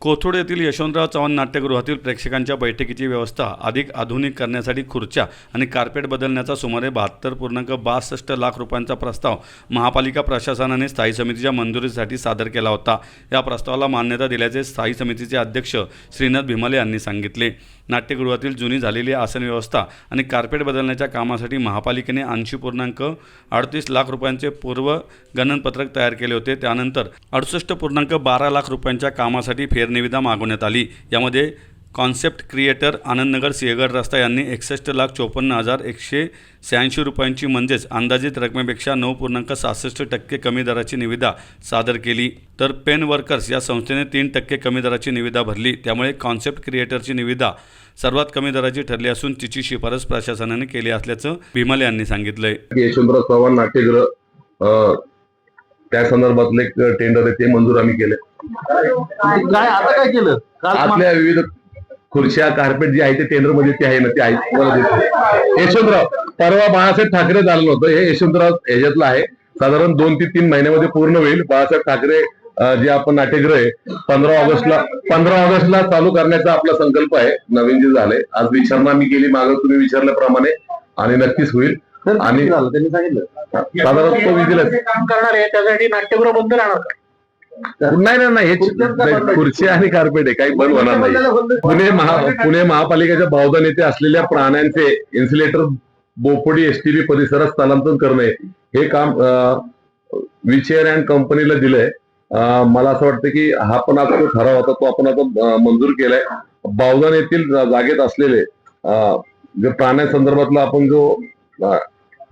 कोथरूड येथील यशवंतराव चव्हाण नाट्यगृहातील प्रेक्षकांच्या बैठकीची व्यवस्था अधिक आधुनिक करण्यासाठी खुर्च्या आणि कार्पेट बदलण्याचा सुमारे 72.62 लाख रुपयांचा प्रस्ताव महापालिका प्रशासनाने स्थायी समितीच्या मंजुरीसाठी सादर केला होता। या प्रस्तावाला मान्यता दिल्याचे स्थायी समितीचे अध्यक्ष श्रीनाथ भिमाले यांनी सांगितले। नाट्यगृहातील जुनी झालेली आसन व्यवस्था आणि कार्पेट बदलण्याच्या कामासाठी महापालिकेने 80.38 लाख रुपयांचे पूर्व गणनपत्रक तयार केले होते। त्यानंतर 68.12 लाख रुपयांच्या कामासाठी फेरनिविदा मागवण्यात आली। यामध्ये कॉन्सेप्ट क्रिएटर आनंदनगर सिंहगड रस्ता यांनी 61,54,186 रुपयांची म्हणजेच अंदाजित रकमेपेक्षा 9.67% कमी दराची निविदा सादर केली। तर पेन वर्कर्स या संस्थेने 3% कमी दराची निविदा भरली। त्यामुळे कॉन्सेप्ट क्रिएटरची निविदा सर्वात कमी दराची ठरली असून तिची शिफारस प्रशासनाने केली असल्याचं भीमाले यांनी सांगितलंय। यशवंतराव चव्हाण नाट्यगृह त्या संदर्भातले टेंडर आहे ते मंजूर आम्ही केले। काय आता काय केलं? आपल्या विविध खुर्च्या कार्पेट जे आहे ते टेंडर मध्ये ते आहे ना, ते आहे यशवंतराव परवा बाळासाहेब ठाकरे झालं होतं, हे यशवंतराव ह्याच्यातलं आहे। साधारण 2 ते 3 महिन्यामध्ये पूर्ण होईल। बाळासाहेब ठाकरे जे आपण नाट्यगृह आहे 15 ऑगस्टला चालू करण्याचा आपला संकल्प आहे। नवीन जे झालंय आज विचारणा मी केली मागं तुम्ही विचारल्याप्रमाणे आणि नक्कीच होईल। आणि त्यांनी सांगितलं साधारण तो विजिलन्स काम करणार आहे त्यासाठी नाट्यगृह बंद राहणार का? नाही हे खुर्ची आणि कार्पेट आहे, काही बंद होणार नाही। पुणे महापालिकेच्या बावधन येथे असलेल्या प्राण्यांचे इन्सुलेटर बोपोडी एसटीबी परिसरात स्थलांतरण करणे हे काम व्हीलचेअर अँड कंपनीला दिलंय। मला असं वाटतं की हा पण आता जो ठराव होता तो आपण आता मंजूर केलाय। बावधन येथील जागेत असलेले जे प्राण्यांसंदर्भातला आपण जो